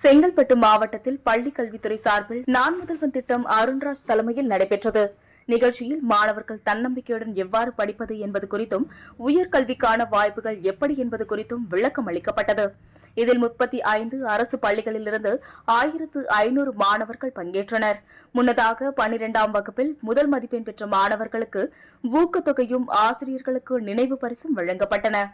செங்கல்பட்டு மாவட்டத்தில் பள்ளிக் கல்வித்துறை சார்பில் நான் முதல்வன் திட்டம் அருண்ராஜ் தலைமையில் நடைபெற்றது. நிகழ்ச்சியில் மாணவர்கள் தன்னம்பிக்கையுடன் எவ்வாறு படிப்பது என்பது குறித்தும் உயர்கல்விக்கான வாய்ப்புகள் எப்படி என்பது குறித்தும் விளக்கம் அளிக்கப்பட்டது. இதில் 35 அரசு பள்ளிகளிலிருந்து 1500 மாணவர்கள் பங்கேற்றனர். முன்னதாக 12ஆம் வகுப்பில் முதல் மதிப்பெண் பெற்ற மாணவர்களுக்கு ஊக்கத்தொகையும் ஆசிரியர்களுக்கு நினைவு பரிசும் வழங்கப்பட்டன.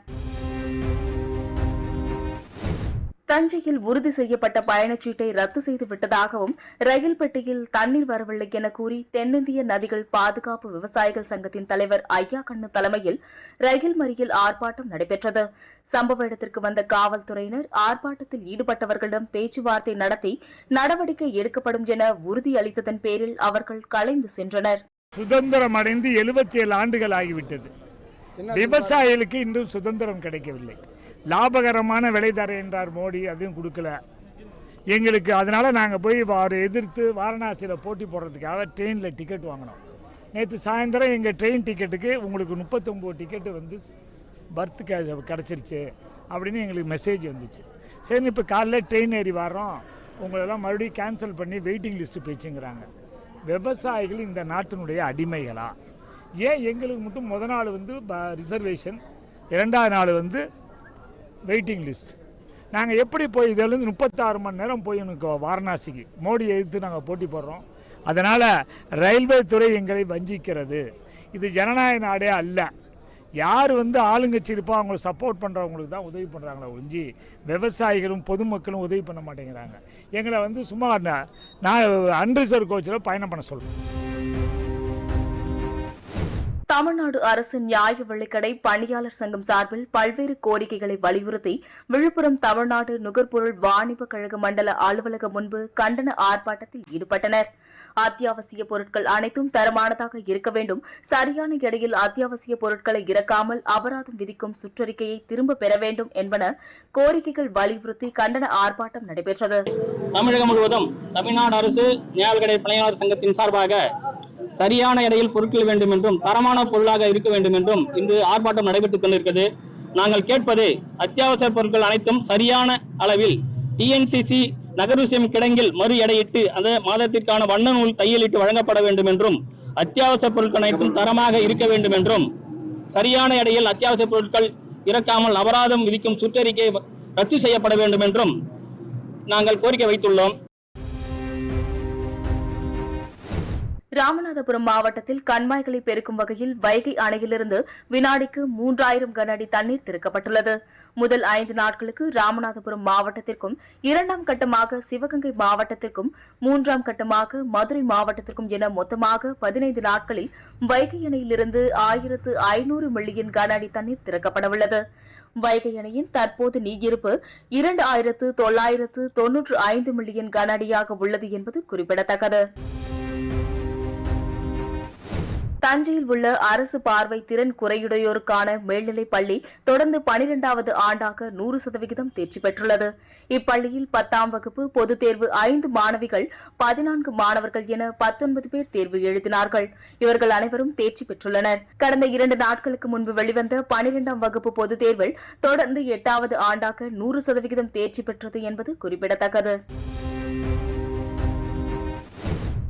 தஞ்சையில் உறுதி செய்யப்பட்ட பயணச்சீட்டை ரத்து செய்து விட்டதாகவும் ரயில் பெட்டியில் தண்ணீர் வரவில்லை என கூறி தென்னிந்திய நதிகள் பாதுகாப்பு விவசாயிகள் சங்கத்தின் தலைவர் ஐயா கண்ணு தலைமையில் ரயில் மறியல் ஆர்ப்பாட்டம் நடைபெற்றது. சம்பவ இடத்திற்கு வந்த காவல்துறையினர் ஆர்ப்பாட்டத்தில் ஈடுபட்டவர்களிடம் பேச்சுவார்த்தை நடத்தி நடவடிக்கை எடுக்கப்படும் என உறுதியளித்ததன் பேரில் அவர்கள் கலைந்து சென்றனர். சுதந்திரம் அடைந்து 77 ஆண்டுகள் ஆகிவிட்டது. விவசாயிகளுக்கு இன்றும் சுதந்திரம் கிடைக்கவில்லை. லாபகரமான விலை தர என்றார் மோடி, அதையும் கொடுக்கல எங்களுக்கு. அதனால் நாங்கள் போய் அவரை எதிர்த்து வாரணாசியில் போட்டி போடுறதுக்காக ட்ரெயினில் டிக்கெட் வாங்கினோம். நேற்று சாயந்தரம் எங்கள் ட்ரெயின் டிக்கெட்டுக்கு உங்களுக்கு 39 டிக்கெட்டு வந்து பர்த் கிடச்சிருச்சு அப்படின்னு எங்களுக்கு மெசேஜ் வந்துச்சு. சரி, இப்போ காலையில் ட்ரெயின் ஏறி வரோம், உங்களெல்லாம் மறுபடியும் கேன்சல் பண்ணி வெயிட்டிங் லிஸ்ட்டு போயிடுச்சுங்கிறாங்க. விவசாயிகள் இந்த நாட்டினுடைய அடிமைகளா? ஏன் எங்களுக்கு மட்டும் முதல் நாள் வந்து ரிசர்வேஷன், 2வது நாள் வந்து வெயிட்டிங் லிஸ்ட்? நாங்கள் எப்படி போய் இதிலேருந்து 36 மணி நேரம் போய் எனக்கு வாரணாசிக்கு மோடி எதிர்த்து நாங்கள் போட்டி போடுறோம். அதனால் ரயில்வே துறை எங்களை வஞ்சிக்கிறது. இது ஜனநாயக நாடே அல்ல. யார் வந்து ஆளுங்கட்சி இருப்போ அவங்களை சப்போர்ட் பண்ணுறவங்களுக்கு தான் உதவி பண்ணுறாங்களா ஒழிஞ்சி விவசாயிகளும் பொதுமக்களும் உதவி பண்ண மாட்டேங்கிறாங்க. எங்களை வந்து சும்மா நான் அன்ரிசர்வ் கோச்சில் பயணம் பண்ண சொல்கிறேன். தமிழ்நாடு அரசு நியாய விலைக்கடை பணியாளர் சங்கம் சார்பில் பல்வேறு கோரிக்கைகளை வலியுறுத்தி விழுப்புரம் தமிழ்நாடு நுகர்பொருள் வாணிப கழக மண்டல அலுவலகம் முன்பு கண்டன ஆர்ப்பாட்டத்தில் ஈடுபட்டனர். அத்தியாவசிய பொருட்கள் அனைத்தும் தரமானதாக இருக்க வேண்டும், சரியான எடையில் அத்தியாவசிய பொருட்களை இறக்காமல் அபராதம் விதிக்கும் சுற்றறிக்கையை திரும்ப பெற வேண்டும் என்பன கோரிக்கைகள் வலியுறுத்தி கண்டன ஆர்ப்பாட்டம் நடைபெற்றது. தமிழகம் முழுவதும் தமிழ்நாடு அரசு நியாய விலைக்கடை பணியாளர் சங்கத்தின் சார்பாக சரியான எடையில் பொருட்கள் வேண்டும் என்றும் தரமான பொருளாக இருக்க வேண்டும் என்றும் இன்று ஆர்ப்பாட்டம் நடைபெற்றுக் கொண்டிருக்கிறது. நாங்கள் கேட்பது, அத்தியாவசிய பொருட்கள் அனைத்தும் சரியான அளவில் டிஎன்சிசி நகர்விஷயம் கிடங்கில் மறு எடையிட்டு அந்த மாதத்திற்கான வண்ண நூல் தையலிட்டு வழங்கப்பட வேண்டும் என்றும், அத்தியாவசிய பொருட்கள் அனைத்தும் தரமாக இருக்க வேண்டும் என்றும், சரியான எடையில் அத்தியாவசிய பொருட்கள் இறக்காமல் அபராதம் விதிக்கும் சுற்றறிக்கை ரத்து செய்யப்பட வேண்டும் என்றும் நாங்கள் கோரிக்கை வைத்துள்ளோம். ராமநாதபுரம் மாவட்டத்தில் கண்மாய்களை பெருக்கும் வகையில் வைகை அணையிலிருந்து வினாடிக்கு 3000 கன அடி தண்ணீர் திறக்கப்பட்டுள்ளது. முதல் 5 நாட்களுக்கு ராமநாதபுரம் மாவட்டத்திற்கும், 2ஆம் கட்டமாக சிவகங்கை மாவட்டத்திற்கும், 3ஆம் கட்டமாக மதுரை மாவட்டத்திற்கும் என மொத்தமாக 15 நாட்களில் வைகை அணையிலிருந்து 1500 மில்லியன் கன அடி தண்ணீர் திறக்கப்படவுள்ளது. வைகை அணையின் தற்போது நீர்யிருப்பு 2995 மில்லியன் கன அடியாக உள்ளது என்பது குறிப்பிடத்தக்கது. தஞ்சையில் உள்ள அரசு பார்வை திறன் குறையுடையோருக்கான மேல்நிலைப் பள்ளி தொடர்ந்து 12வது ஆண்டாக 100% தேர்ச்சி பெற்றுள்ளது. இப்பள்ளியில் 10ஆம் வகுப்பு பொதுத் தேர்வு 5 மாணவிகள், 14 மாணவர்கள் என 19 பேர் தேர்வு எழுதினார்கள். இவர்கள் அனைவரும் தேர்ச்சி பெற்றுள்ளனர். கடந்த 2 நாட்களுக்கு முன்பு வெளிவந்த 12ஆம் வகுப்பு பொதுத் தேர்வில் தொடர்ந்து 8வது ஆண்டாக 100% தேர்ச்சி பெற்றது என்பது குறிப்பிடத்தக்கது.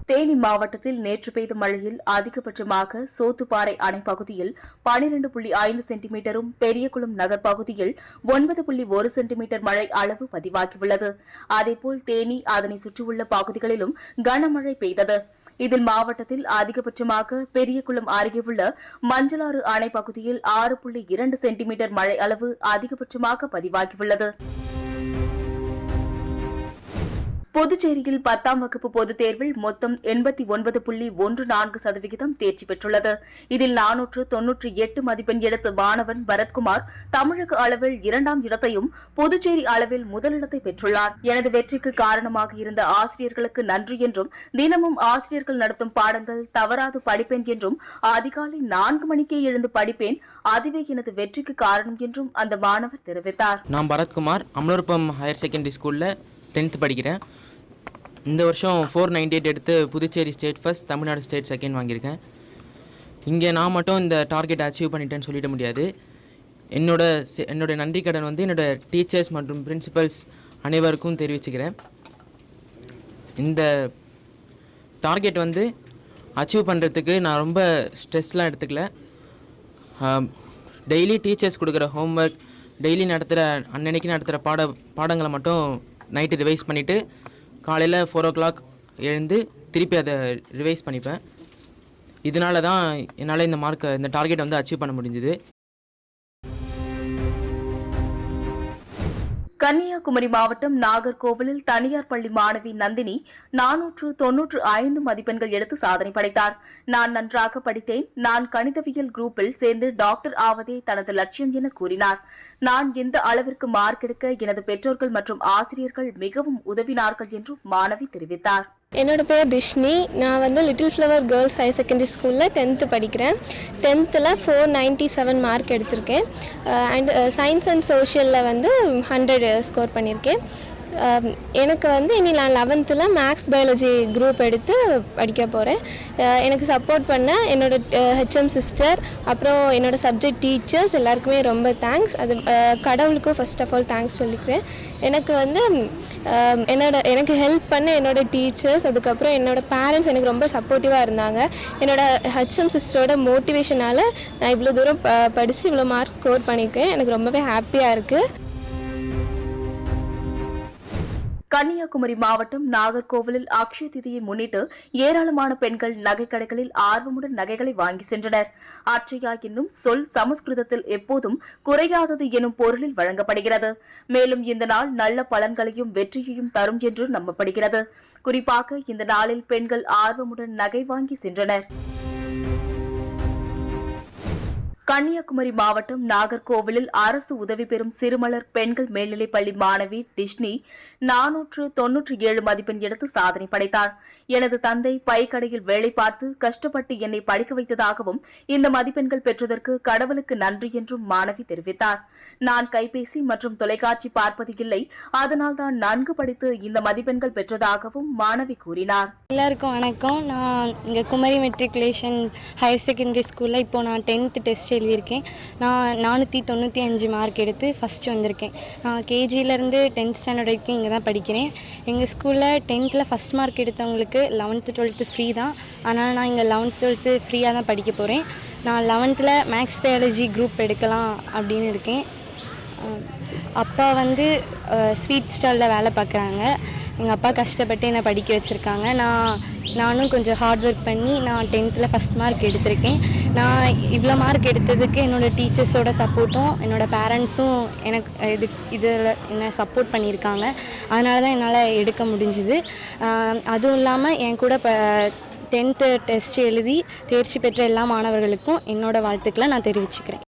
தேனி மாவட்டத்தில் நேற்று பெய்த மழையில் அதிகபட்சமாக சோத்துப்பாறை அணை பகுதியில் 12.5 சென்டிமீட்டரும், பெரியகுளம் நகர் பகுதியில் 9.1 சென்டிமீட்டர் மழை அளவு பதிவாகியுள்ளது. அதேபோல் தேனி அதனை சுற்றியுள்ள பகுதிகளிலும் கனமழை பெய்தது. இதில் மாவட்டத்தில் அதிகபட்சமாக பெரியகுளம் அருகே உள்ள மஞ்சளாறு அணை பகுதியில் 6.2 சென்டிமீட்டர் மழை அளவு அதிகபட்சமாக பதிவாகியுள்ளது. புதுச்சேரியில் 10ஆம் வகுப்பு பொதுத் தேர்வில் மொத்தம் 89.14% தேர்ச்சி பெற்றுள்ளது. இதில் 498 மதிப்பெண் எடுத்த மாணவன் பரத்குமார் தமிழக அளவில் 2ஆம் இடத்தையும் புதுச்சேரி அளவில் முதலிடத்தை பெற்றுள்ளார். எனது வெற்றிக்கு காரணமாக இருந்த ஆசிரியர்களுக்கு நன்றி என்றும், தினமும் ஆசிரியர்கள் நடத்தும் பாடங்கள் தவறாது படிப்பேன் என்றும், அதிகாலை 4 மணிக்கே எழுந்து படிப்பேன், அதுவே எனது வெற்றிக்கு காரணம் என்றும் அந்த மாணவர் தெரிவித்தார். நான் பரத்குமார், அமலோற்பம் ஹையர் செகண்டரி ஸ்கூலில் 10th படிக்கிறேன். இந்த வருஷம் 498 எடுத்து Puducherry state first, Tamil Nadu state second வாங்கியிருக்கேன். இங்கே நான் மட்டும் இந்த டார்கெட் அச்சீவ் பண்ணிட்டேன்னு சொல்லிட முடியாது. என்னோட நன்றி கடன் வந்து என்னோட டீச்சர்ஸ் மற்றும் பிரின்சிபல்ஸ் அனைவருக்கும் தெரிவிச்சுக்கிறேன். இந்த டார்கெட் வந்து அச்சீவ் பண்ணுறதுக்கு நான் ரொம்ப ஸ்ட்ரெஸ்லாம் எடுத்துக்கல. டெய்லி டீச்சர்ஸ் கொடுக்குற ஹோம்ஒர்க், டெய்லி அன்னன்னைக்கு நடத்துகிற பாடங்களை மட்டும் நைட்டு ரிவைஸ் பண்ணிவிட்டு காலையில் 4 o'clock எழுந்து திருப்பி அதை ரிவைஸ் பண்ணிப்பேன். இதனால தான் என்னால் இந்த டார்கெட்டை வந்து அச்சீவ் பண்ண முடிஞ்சுது. கன்னியாகுமரி மாவட்டம் நாகர்கோவிலில் தனியார் பள்ளி மாணவி நந்தினி 495 மதிப்பெண்கள் எடுத்து சாதனை படைத்தார். நான் நன்றாக படித்தேன். நான் கணிதவியல் குரூப்பில் சேர்ந்து டாக்டர் ஆவதே தனது லட்சியம் என கூறினார். நான் எந்த அளவிற்கு மார்க் எடுக்க எனது பெற்றோர்கள் மற்றும் ஆசிரியர்கள் மிகவும் உதவினார்கள் என்றும் மாணவி தெரிவித்தார். என்னோட பேர் டிஷ்னி. நான் வந்து little flower girls higher secondary ஸ்கூலில் 10th படிக்கிறேன். 10th 497 மார்க் எடுத்திருக்கேன். அண்ட் சயின்ஸ் அண்ட் சோஷியலில் வந்து 100 ஸ்கோர் பண்ணியிருக்கேன். எனக்கு வந்து இனி நான் 11th மேக்ஸ் பயாலஜி குரூப் எடுத்து படிக்க போகிறேன். எனக்கு சப்போர்ட் பண்ண என்னோட ஹெச்எம் சிஸ்டர், அப்புறம் என்னோட சப்ஜெக்ட் டீச்சர்ஸ் எல்லாருக்குமே ரொம்ப தேங்க்ஸ். அது கடவுளுக்கும் ஃபர்ஸ்ட் ஆஃப் ஆல் தேங்க்ஸ் சொல்லிக்கிறேன். எனக்கு வந்து எனக்கு ஹெல்ப் பண்ண என்னோட டீச்சர்ஸ், அதுக்கப்புறம் என்னோட பேரண்ட்ஸ் எனக்கு ரொம்ப சப்போர்ட்டிவாக இருந்தாங்க. என்னோட ஹெச்எம் சிஸ்டரோட மோட்டிவேஷனால் நான் இவ்வளோ தூரம் படித்து இவ்வளோ மார்க் ஸ்கோர் பண்ணியிருக்கேன். எனக்கு ரொம்பவே ஹாப்பியாக இருக்குது. கன்னியாகுமரி மாவட்டம் நாகர்கோவிலில் அக்ஷய திதியை முன்னிட்டு ஏராளமான பெண்கள் நகைக்கடைகளில் ஆர்வமுடன் நகைகளை வாங்கி சென்றனர். அட்சயா என்னும் சொல் சமஸ்கிருதத்தில் எப்போதும் குறையாதது எனும் பொருளில் வழங்கப்படுகிறது. மேலும் இந்த நாள் நல்ல பலன்களையும் வெற்றியையும் தரும் என்று நம்பப்படுகிறது. குறிப்பாக இந்த நாளில் பெண்கள் ஆர்வமுடன் நகை வாங்கி சென்றனர். கன்னியாகுமரி மாவட்டம் நாகர்கோவிலில் அரசு உதவி பெறும் சிறுமலர் பெண்கள் மேல்நிலைப் பள்ளி மாணவி டிஷ்னி 497 மதிப்பெண் எடுத்து சாதனை படைத்தார். எனது தந்தை பைக்கடையில் வேலை பார்த்து கஷ்டப்பட்டு என்னை படிக்க வைத்ததாகவும் இந்த மதிப்பெண்கள் பெற்றதற்கு கடவுளுக்கு நன்றி என்றும் மாணவி தெரிவித்தார். நான் கைபேசி மற்றும் தொலைக்காட்சி பார்ப்பது இல்லை, அதனால்தான் நன்கு படித்து இந்த மதிப்பெண்கள் பெற்றதாகவும் மாணவி கூறினார். எல்லாருக்கும் வணக்கம். நான் இங்கே குமரி மெட்ரிகுலேஷன் ஹையர் செகண்டரி ஸ்கூலில் இப்போது நான் 10th டெஸ்ட் எழுதியிருக்கேன். நான் 495 மார்க் எடுத்து ஃபஸ்ட்டு வந்திருக்கேன். நான் கேஜியிலேருந்து 10th ஸ்டாண்டர்ட் வரைக்கும் இங்கே தான் படிக்கிறேன். எங்கள் ஸ்கூலில் 10th first mark எடுத்தவங்களுக்கு 11th 12th free தான். அதனால் நான் இங்கே 11th 12th ஃப்ரீயாக தான் படிக்க போகிறேன். நான் 11th மேக்ஸ் பயாலஜி குரூப் எடுக்கலாம் அப்படின்னு இருக்கேன். அப்பா வந்து ஸ்வீட் ஸ்டாலில் வேலை பார்க்குறாங்க. எங்கள் அப்பா கஷ்டப்பட்டு என்னை படிக்க வச்சுருக்காங்க. நானும் கொஞ்சம் ஹார்ட் ஒர்க் பண்ணி நான் 10th ஃபஸ்ட் மார்க் எடுத்திருக்கேன். நான் இவ்வளோ மார்க் எடுத்ததுக்கு என்னோடய டீச்சர்ஸோட சப்போர்ட்டும் என்னோடய பேரண்ட்ஸும் எனக்கு இதில் என்னை சப்போர்ட் பண்ணியிருக்காங்க. அதனால தான் என்னால் எடுக்க முடிஞ்சுது. அதுவும் இல்லாமல் என் கூட 10th டெஸ்ட் எழுதி தேர்ச்சி பெற்ற எல்லா மாணவர்களுக்கும் என்னோடய வாழ்த்துக்களை நான் தெரிவிச்சுக்கிறேன்.